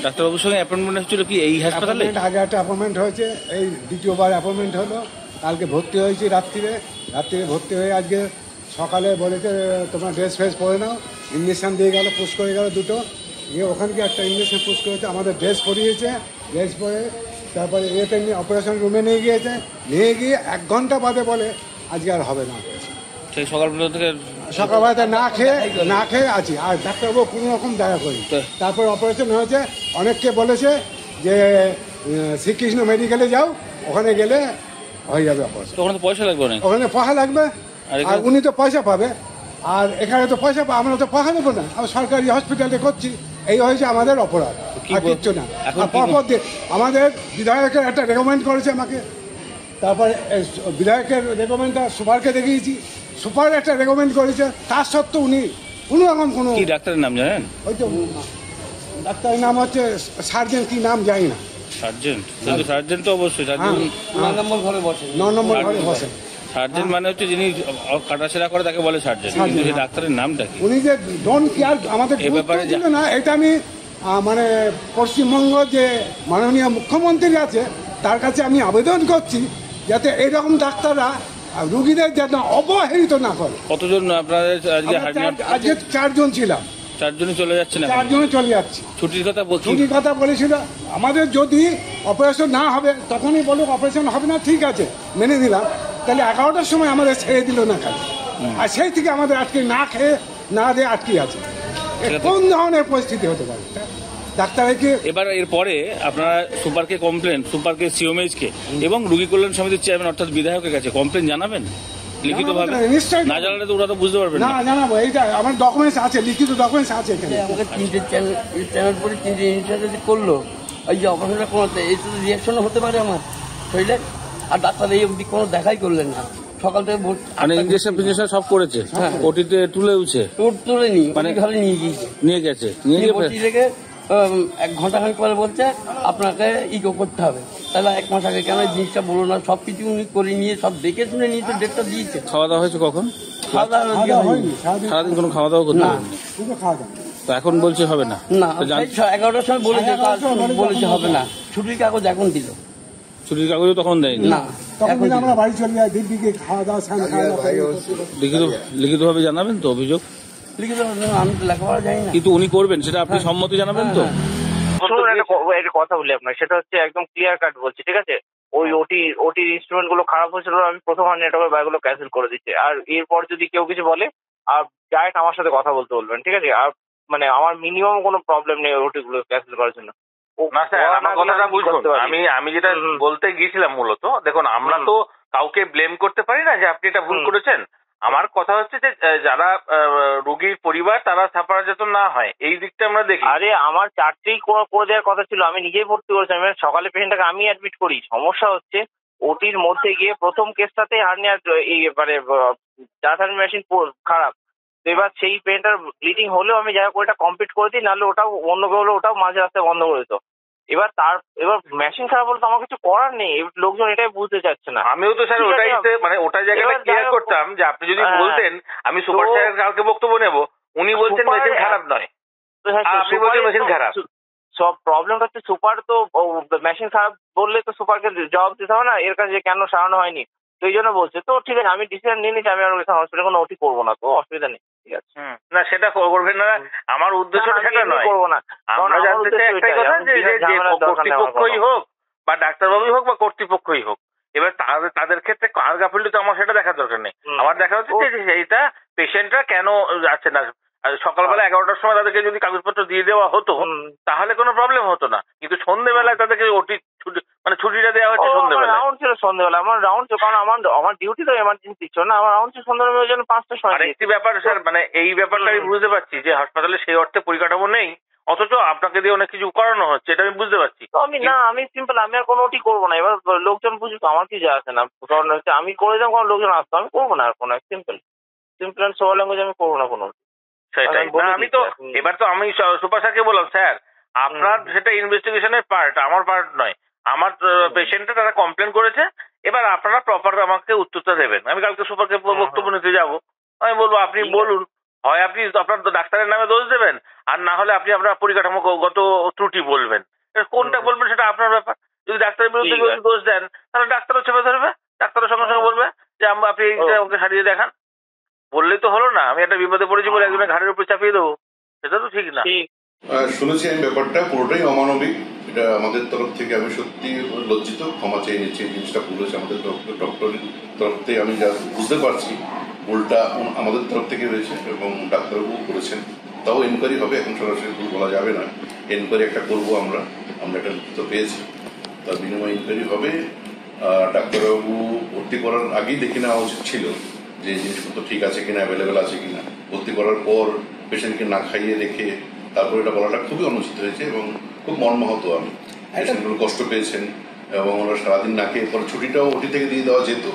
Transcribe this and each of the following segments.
ডাক্তারবাবুর সঙ্গে অ্যাপয়েন্টমেন্ট হচ্ছিল কি এই হাসপাতালে? আগে একটা অ্যাপয়েন্টমেন্ট হয়েছে, এই দ্বিতীয়বার অ্যাপয়েন্টমেন্ট হলো। কালকে ভর্তি হয়েছি রাত্রিরে ভর্তি হয়ে আজকে সকালে বলেছে তোমার ড্রেস ফ্রেস পরে নাও, ইঞ্জেকশান দিয়ে গেল, পুশ করে গেল দুটো, গিয়ে ওখানকে একটা ইঞ্জেকশন পুশ করেছে, আমাদের ড্রেস পরিয়েছে, ড্রেস পরে তারপরে এতে নিয়ে অপারেশন রুমে নিয়ে গিয়েছে, নিয়ে গিয়ে 1 ঘন্টা বাদে বলে আজকে আর হবে না। সেই সকালবেলা থেকে সকালবেলাতে না খেয়ে আছি, আর ডাক্তারবাবু কোনো রকম দয়া করি। তারপর অপারেশন হয়েছে, অনেককে বলেছে যে শ্রীকৃষ্ণ মেডিকেলে যাও, ওখানে গেলে হয়ে যাবে অপারেশন। ওখানে পয়সা লাগবে না? ওখানে পয়সা লাগবে, আর উনি তো পয়সা পাবে, আর এখানে তো পয়সা পাবে, আমরা তো পয়সা দেবো না, আমরা সরকারি হসপিটালে করছি। এই হয়েছে আমাদের অপরাধ, আর কিচ্ছু না। পরপর আমাদের বিধায়কের একটা রেকমেন্ড করেছে আমাকে, তারপরে বিধায়কের রেকমেন্ডটা সুপারকে দেখিয়েছি, সুপার একটা রেকমেন্ড করেছে, তার সত্ত্বেও উনি কোনো রকম কোনো। কি ডাক্তারের নাম জানেন? ওই তো ডাক্তারের নাম হচ্ছে সার্জেন্ট, কি নাম জানি না। সার্জেন্ট তো অবশ্যই 9 নম্বর ঘরে বসে। সার্জেন্ট মানে হচ্ছে যিনি কাটাছেড়া করে তাকে বলে সার্জেন্ট, কিন্তু সেই ডাক্তারের নামটা কি? উনি যে ডোন্ট কেয়ার আমাদের এই ব্যাপারে না, এটা আমি মানে পশ্চিমবঙ্গ যে মাননীয় মুখ্যমন্ত্রী আছে তার কাছে আমি আবেদন করছি যাতে এইরকম ডাক্তাররা রুগীদের যেন অবহেলিত না করে। কতজন আপনাদের আজকে 4 জন ছিলাম। 4 জনই চলে যাচ্ছে না? 4 জনে চলে যাচ্ছে। ছুটির কথা বলেছিল আমাদের, যদি অপারেশন না হবে তখনই বলুক অপারেশন হবে না, ঠিক আছে মেনে নিলাম, তাহলে 11টার সময় আমাদের ছেড়ে দিল না কাজ, আর সেই থেকে আমাদের আজকে না খেয়ে না দিয়ে আটকে আছে। কোন ধরনের পরিস্থিতি হতে পারে ডাক্তারকে? এবার এরপরে আপনারা সুপারকে সিওমএইচকে এবং রোগী কল্যাণ সমিতির চেয়ারম্যান অর্থাৎ বিধায়কের কাছে কমপ্লেন জানাবেন লিখিতভাবে? নিশ্চয়ই না জানালে তো ওরা তো বুঝতে পারবেন না। জানাবো, এইটা আমার ডকুমেন্টস আছে, লিখিত ডকুমেন্টস আছে এখানে। আমাকে 3টে চ্যানেল পরে 3টে ইনিশিয়েটিভ করলো, এই যে অপারেশনটা করাতে, এই তো রিয়াকশনও হতে পারে আমার শরীরে, আর ডাক্তার এই অবধি কোনো দেখাই করলেন না। সকাল থেকে মানে ইঞ্জেকশন ফিঞ্জেকশন সব করেছে, ওটিতে তুলেছে, তুলেনি, মানে ঘরে নিয়ে গেছে থেকে 1 ঘন্টা খানিক পরে বলছে আপনাকে ইকো করতে হবে। তাহলে 1 মাস আগে কেন জিনিসটা বলো না? সবকিছু উনি করে নিয়ে সব দেখে শুনে নিয়ে তো ডেটটা দিয়েছে। খাওয়া দাওয়া হয়েছে কখন? সারাদিন কোনো খাওয়া দাওয়া করতে পারেনি তো এখন বলছে হবে না? 11টার সময় বলেছে হবে না। ছুটির কাগজ এখন দিল, ছুটির কাগজও তখন দেয়নি না। তখন আমরা বাড়ি চলে যাই, দিদিকে খাওয়া দাওয়া লিখিতভাবে জানাবেন তো অভিযোগ? আমি তো লেখাপড়া যাই না, কিন্তু উনি করবেন সেটা আপনি সম্মতি জানাবেন তো? একটা কথা বলি আপনার, সেটা হচ্ছে একদম ক্লিয়ার কাট বলছি, ঠিক আছে? ওই ওটির ইনস্ট্রুমেন্ট গুলো খারাপ হয়েছিল, আমি প্রথম নেটওয়ার্কের বাইকগুলো ক্যান্সেল করে দিচ্ছি। আর এরপর যদি কেউ কিছু বলে, আর ডাইরেক্ট আমার সাথে কথা বলতে বলবেন, ঠিক আছে? আর মানে আমার মিনিমাম কোনো প্রবলেম নেই ওটি গুলো ক্যান্সেল করার জন্য। না স্যার, আমার কথাটা বুঝুন। আমি যেটা বলতে গিয়েছিলাম মূলত, দেখুন আমরা তো কাউকে ব্লেম করতে পারি না যে আপনি এটা ভুল করেছেন। আমার কথা হচ্ছে যে যারা রোগীর পরিবার তারা সাফার যাতে না হয়, এই দিকটা আমরা দেখি। আরে আমার 4টেই করে দেওয়ার কথা ছিল, আমি নিজেই ভর্তি করেছি। আমি সকালে পেশেন্টটাকে আমি অ্যাডমিট করি। সমস্যা হচ্ছে ওটির মধ্যে গিয়ে প্রথম কেসটাতে হার্নিয়ার মানে ডায়াফ্রাম মেশিন খারাপ। তো এবার সেই পেশেন্টটার ব্লিডিং হলেও আমি যাই হোক ওটা কমপ্লিট করে দিই, নাহলে ওটাও অন্য কেউ হলে ওটাও মাঝে রাস্তায় বন্ধ করে দিত। এবার মেশিন খারাপ বলতে আমার কিছু করার নেই, লোকজন এটাই বুঝতে চাচ্ছে না। আমিও তো স্যার ওটাই, মানে ওটা জায়গাটা ক্লিয়ার করতাম যে আপনি যদি বলতেন আমি সুপার স্যারের কালকে বক্তব্য নেব, উনি বলছেন মেশিন খারাপ নয়, আপনি বলছেন মেশিন খারাপ। সব প্রবলেমটা হচ্ছে সুপার তো মেশিন খারাপ বললে তো সুপারকে জবাব দিতে হবে না এর কাছে কেন সারানো হয়নি, তো এই জন্য বলছে। তো ঠিক আছে, আমি ডিসিশন নিয়ে নিচ্ছি, আমি আর হসপিটালে কোনো ওটি করবো না, তো অসুবিধা নেই, ঠিক আছে? না সেটা করবেন না, আমার উদ্দেশ্যটা সেটা নয়, করবো না। আমরা জানতে চাই একটাই কথা যে কর্তৃপক্ষই হোক বা ডাক্তারবাবুই হোক বা কর্তৃপক্ষই হোক, এবার তাদের ক্ষেত্রে কার গাফিলতি তো আমার সেটা দেখার দরকার নেই। আমার দেখা হচ্ছে যে এইটা পেশেন্টরা কেন যাচ্ছে না। সকালবেলা 11টার সময় তাদেরকে যদি কাগজপত্র দিয়ে দেওয়া হতো তাহলে কোনো প্রবলেম হতো না, কিন্তু সন্ধ্যেবেলায় তাদেরকে ওটি ছুটিটা দেওয়া হচ্ছে সন্ধ্যেবেলা। রাউন্ড ছিল সন্ধ্যেবেলা, আমার রাউন্ড ছিল, কারণ আমার ডিউটি তো এমার্জেন্সি ছিল না, আমার রাউন্ড ছিল সন্ধ্যাবেলার জন্য 5টার সময়। আরেকটি ব্যাপার স্যার, মানে এই ব্যাপারটা আমি বুঝতে পারছি যে হাসপাতালে সেই অর্থে পরিকাঠামো নেই, অথচ আপনাকে দিয়ে অনেক কিছু করানো হচ্ছে, এটা আমি বুঝতে পারছি। আমি সিম্পল, আমি আর কোনো ওটি করবো না। এবার লোকজন বুঝুক, আমার কি যায় আসে না, কারণ হচ্ছে আমি করে দেবো, কোনো লোকজন আসতো, আমি করবো না আর কোনো, সিম্পল অ্যান্ড সোবার ল্যাঙ্গুয়েজ, আমি করবো না কোনো। সেটাই, আমি তো এবার তো আমি সুপার স্যারকে বললাম স্যার আপনার সেটা ইনভেস্টিগেশনের পার্ট, আমার পার্ট নয়। আমার পেশেন্টটা তারা কমপ্লেন করেছে, এবার আপনারা প্রপার আমাকে উত্তরটা দেবেন। আমি কালকে সুপারকে বক্তব্য নিতে যাবো, আমি বলবো আপনি বলুন, হয় আপনি আপনার ডাক্তারের নামে দোষ দেবেন, আর না হলে আপনি আপনার পরিকাঠামোগত ত্রুটি বলবেন। কোনটা বলবেন সেটা আপনার ব্যাপার। যদি ডাক্তারের বিরুদ্ধে কেউ দোষ দেন তাহলে ডাক্তারও চেপে ধরবে, ডাক্তারের সঙ্গে সঙ্গে বলবে যে আপনি এইটা ওকে সারিয়ে দেখান। বললেই তো হলো না আমি একটা বিপদে পড়েছি বলে একজনের ঘাড়ের উপর চাপিয়ে দেবো, সেটা তো ঠিক না। শুনেছি আমি ব্যাপারটা পুরোটাই অমানবিক। এটা আমাদের তরফ থেকে আমি সত্যি লজ্জিত, ক্ষমা চেয়ে নিচ্ছি। এই জিনিসটা বলেছে আমাদের ডক্টরের তরফ থেকে, আমি যা বুঝতে পারছি ভুলটা আমাদের তরফ থেকে হয়েছে এবং ডাক্তারবাবু করেছেন। তাও এনকোয়ারি হবে, এখন সরাসরি ভুল বলা যাবে না। এনকোয়ারি একটা করবো আমরা একটা লিখিত পেয়েছি, তার বিনিময়ে এনকোয়ারি হবে। ডাক্তারবাবু ভর্তি করার আগেই দেখে নেওয়া উচিত ছিল যে জিনিসপত্র ঠিক আছে কিনা, অ্যাভেলেবেল আছে কিনা। ভর্তি করার পর পেশেন্টকে না খাইয়ে রেখে তারপর এটা বলাটা খুবই অনুচিত হয়েছে এবং খুব মর্মাহত। আমি পেশেন্টগুলো কষ্ট পেয়েছেন এবং ওরা সারাদিন না খেয়ে পরে ছুটিটাও ওটি থেকে দিয়ে দেওয়া যেত।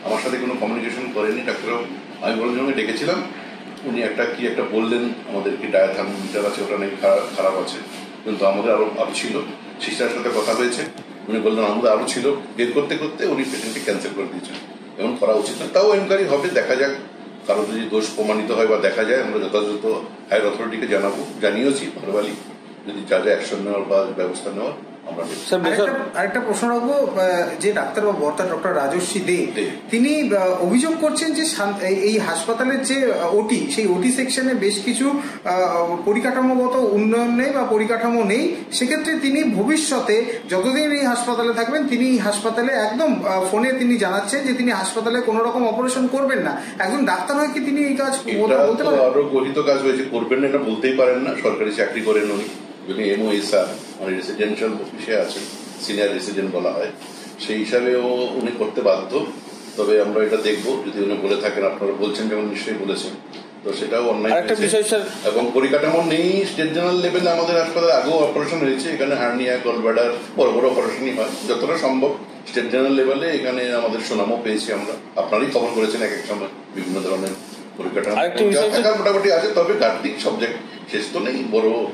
আমার সাথে কোনো কমিউনিকেশন করেনি ডাক্তারবাবু। আমি বলার জন্য ডেকেছিলাম, উনি একটা বললেন আমাদের কি ডায়াথার্মোমিটার আছে, ওটা নাকি খারাপ আছে, কিন্তু আমাদের আরো ছিল। সিস্টারের সাথে কথা হয়েছে, উনি বললেন আমাদের আরো ছিল। বের করতে করতে উনি পেশেন্টকে ক্যান্সেল করে দিয়েছেন। এমন করা উচিত না। তাও এনকোয়ারি হবে, দেখা যাক। কারো যদি দোষ প্রমাণিত হয় বা দেখা যায় আমরা যথাযথ হায়ার অথরিটিকে জানিয়েছি ভারবালি, যদি যা যা অ্যাকশন নেওয়ার বা ব্যবস্থা নেওয়ার আমরা। আরেকটা প্রশ্ন রাখবো, যে ডাক্তারবাবু অর্থাৎ ডক্টর রাজস্বী দে, তিনি অভিযোগ করছেন যে এই হাসপাতালের যে ওটি, সেই ওটি সেকশনে বেশ কিছু পরিকাঠামোগত উন্নয়ন নেই বা পরিকাঠামো নেই। সেক্ষেত্রে তিনি ভবিষ্যতে যতদিন এই হাসপাতালে থাকবেন তিনি এই হাসপাতালে একদম ফোনে তিনি জানাচ্ছেন যে তিনি হাসপাতালে কোনো রকম অপারেশন করবেন না। একজন ডাক্তার হয়ে কি তিনি এই কাজ বলতে পারেন? আরো গঠিত কাজ হয়েছে, করবেন না এটা বলতেই পারেন না। সরকারি চাকরি করেন উনি, যিনি MOSR মানে রেসিডেন্সিয়াল অফিসে আছেন, সিনিয়র রেসিডেন্ট বলা হয়, সেই হিসাবেও উনি করতে বাধ্য। তবে আমরা এটা দেখবো, যদি উনি বলে থাকেন, আপনারা বলছেন যেমন নিশ্চয়ই বলেছেন, তো সেটাও অন্যায়। এবং পরিকাঠামো নেই স্টেট জেনারেল লেভেলে। আমাদের হাসপাতালে আগেও অপারেশন হয়েছে, এখানে হার্নিয়া, গলব্লাডার বড় বড় অপারেশনই হয় যতটা সম্ভব স্টেট জেনারেল লেভেলে। এখানে আমাদের সুনামও পেয়েছি আমরা, আপনারই খবর করেছেন এক সময়। বিভিন্ন ধরনের পরিকাঠামো মোটামুটি আছে, তবে ঘাটতি সাবজেক্ট শেষ তো নেই।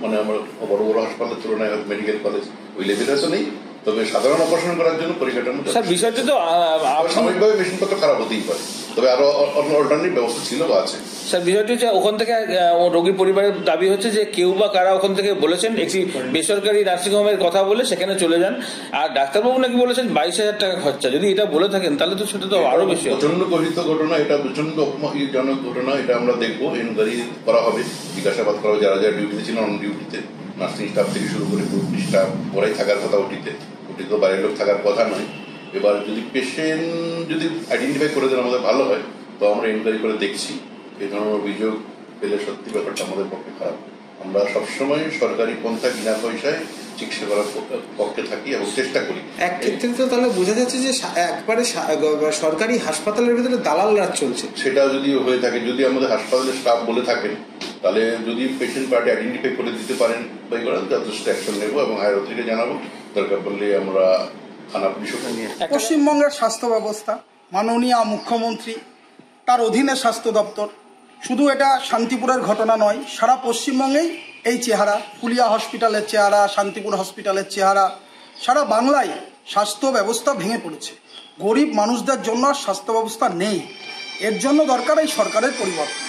মানে আমার বড় বড় হাসপাতালের তুলনায় মেডিকেল কলেজ ওই লেভেলে তো নেই, তবে সাধারণ অপারেশন করার জন্য পরিকাঠামো বিষয়টি তো সাময়িকভাবে মেশিনপত্র খারাপ হতেই পারে, তবে আরো অল্টারনেটিভ ব্যবস্থা ছিল বা আছে। স্যার বিষয়টি হচ্ছে ওখান থেকে রোগী পরিবারের দাবি হচ্ছে যে কেউ বা কারা ওখান থেকে বলেছেন একটি বেসরকারি নার্সিংহোমের কথা বলে সেখানে চলে যান, আর ডাক্তারবাবু নাকি বলেছেন 22,000 টাকা খরচা। যদি এটা বলে থাকেন তাহলে তো সেটা তো আরো বেশি। প্রচন্ড গঠিত ঘটনা, এটা প্রচন্ড অপমানজনক ঘটনা। এটা আমরা দেখবো, এনকোয়ারি করা হবে, জিজ্ঞাসাবাদ করা হবে যারা যারা ডিউটিতে ছিলেন, অন ডিউটিতে, নার্সিং স্টাফ থেকে শুরু করে পুরো স্টাফ ওরাই থাকার কথা ওটিতে তো বাইরের লোক থাকার কথা নয়। এবার যদি পেশেন্ট যদি আইডেন্টিফাই করে দেন আমাদের ভালো হয়, তো আমরা এনকোয়ারি করে দেখছি। এই ধরনের অভিযোগ পেলে সত্যি ব্যাপারটা আমাদের পক্ষে খারাপ। আমরা সবসময় সরকারি পন্থা বিনা পয়সায় চিকিৎসা করার পক্ষে থাকি এবং চেষ্টা করি। এক ক্ষেত্রে তো তাহলে বোঝা যাচ্ছে যে একবারে সরকারি হাসপাতালের ভিতরে দালাল রাজ চলছে। সেটা যদি হয়ে থাকে, যদি আমাদের হাসপাতালের স্টাফ বলে থাকেন, তাহলে যদি পেশেন্ট পার্টি আইডেন্টিফাই করে দিতে পারেন যথেষ্ট অ্যাকশন নেবো এবং হায়ার অথরিটিকে জানাবো। দরকার পড়লে আমরা থানা পুলিশও। পশ্চিমবঙ্গের স্বাস্থ্য ব্যবস্থা, মাননীয় মুখ্যমন্ত্রী, তার অধীনে স্বাস্থ্য দপ্তর, শুধু এটা শান্তিপুরের ঘটনা নয়, সারা পশ্চিমবঙ্গেই এই চেহারা। ফুলিয়া হসপিটালের চেহারা, শান্তিপুর হসপিটালের চেহারা, সারা বাংলায় স্বাস্থ্য ব্যবস্থা ভেঙে পড়েছে। গরিব মানুষদের জন্য স্বাস্থ্য ব্যবস্থা নেই, এর জন্য দরকার এই সরকারের পরিবর্তন।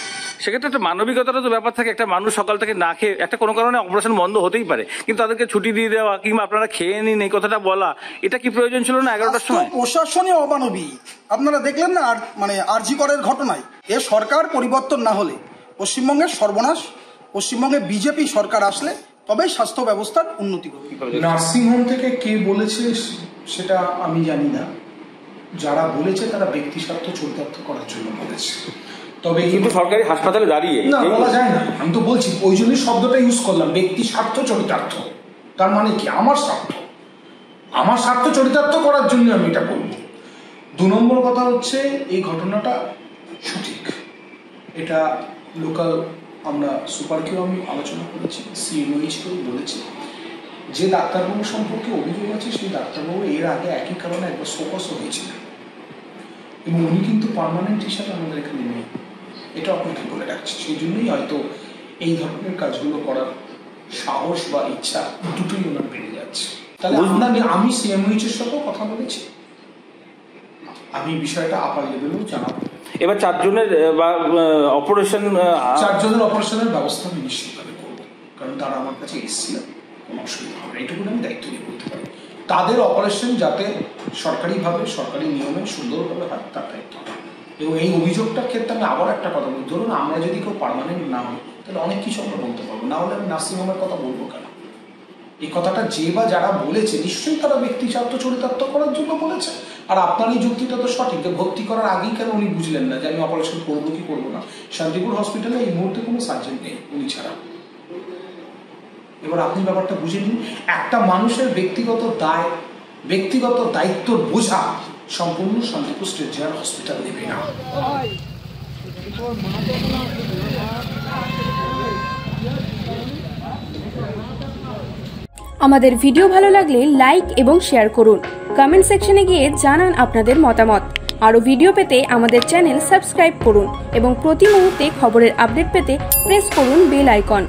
সেক্ষেত্রে একটা মানবিকতারও তো ব্যাপার থাকে। একটা মানুষ সকাল থেকে না খেয়ে, একটা কোনো কারণে অপারেশন বন্ধ হতেই পারে, কিন্তু তাদেরকে ছুটি দিয়ে দেওয়া কিংবা আপনারা খেয়ে নিন এই কথাটা বলা, এটা কি প্রয়োজন ছিল না 11টার সময়? প্রশাসনীয় অমানবিক আপনারা দেখলেন না, মানে আরজি করের ঘটনায়। এ সরকার পরিবর্তন না হলে পশ্চিমবঙ্গের সর্বনাশ। পশ্চিমবঙ্গে বিজেপি সরকার আসলে তবেই স্বাস্থ্য ব্যবস্থার উন্নতি হবে। নার্সিংহোম থেকে কে বলেছে সেটা আমি জানি না। যারা বলেছে তারা ব্যক্তি স্বার্থ চরিতার্থ করার জন্য বলেছে। তবে কিন্তু সরকারি হাসপাতালে দাঁড়িয়ে না বলা যায় না। আমি তো বলছি, ওই জন্যই শব্দটা ইউজ করলাম, ব্যক্তি স্বার্থ চরিতার্থ। তার মানে কি? আমার স্বার্থ চরিতার্থ করার জন্য আমি এটা বলবো। 2 নম্বর কথা হচ্ছে, এই ঘটনাটা সঠিক। এটা লোকাল, আমরা সুপারকেও আমি আলোচনা করেছি, CMOHকেও বলেছি। যে ডাক্তারবাবু সম্পর্কে অভিযোগ আছে, সেই ডাক্তারবাবু এর আগে একই কারণে একবার শোকসও হয়েছিলেন এবং উনি কিন্তু পার্মানেন্ট হিসাবে আমাদের এখানে নেই। এটা আপনাকে বলে রাখছি। সেই জন্যই হয়তো এই ধরনের কাজগুলো করার সাহস বা ইচ্ছা দুটোই ওনার বেড়ে যাচ্ছে। তাহলে আমি CMOH এর সাথেও কথা বলেছি, আমি বিষয়টা আপার লেভেলেও জানাবো। এবার 4 জনের বা অপারেশন 4 জনের অপারেশনের ব্যবস্থা আমি নিশ্চিতভাবে করবো, কারণ তারা আমার কাছে এসেছিল, কোনো অসুবিধা হবে না, এইটুকু আমি দায়িত্ব নিয়ে করতে পারি। তাদের অপারেশন যাতে সরকারিভাবে সরকারি নিয়মে সুন্দরভাবে হয় তার দায়িত্ব। এবং এই অভিযোগটার ক্ষেত্রে আমি আবার একটা কথা বলি, ধরুন আমরা যদি কেউ পার্মানেন্ট না হই তাহলে অনেক কিছু আমরা বলতে পারবো, না হলে আমি নার্সিংহোমের কথা বলবো কেন? এই কথাটা যে বা যারা বলেছে নিশ্চয়ই তারা ব্যক্তি স্বার্থ চরিতার্থ করার জন্য বলেছে। আর আপনার এই যুক্তিটা তো সঠিক, যে ভর্তি করার আগেই কেন উনি বুঝলেন না যে আমি অপারেশন করবো কি করবো না? শান্তিপুর হসপিটালে এই মুহূর্তে কোনো সার্জন নেই উনি ছাড়া। এবার আপনি ব্যাপারটা বুঝে নিন, একটা মানুষের ব্যক্তিগত দায়, ব্যক্তিগত দায়িত্বর বোঝা সম্পূর্ণ শান্তিপুর স্টেট জেনারেল হসপিটাল নেবে না। আমাদের ভিডিও ভালো লাগলে লাইক এবং শেয়ার করুন, কমেন্ট সেকশনে গিয়ে জানান আপনাদের মতামত। আরও ভিডিও পেতে আমাদের চ্যানেল সাবস্ক্রাইব করুন এবং প্রতি মুহূর্তে খবরের আপডেট পেতে প্রেস করুন বেল আইকন।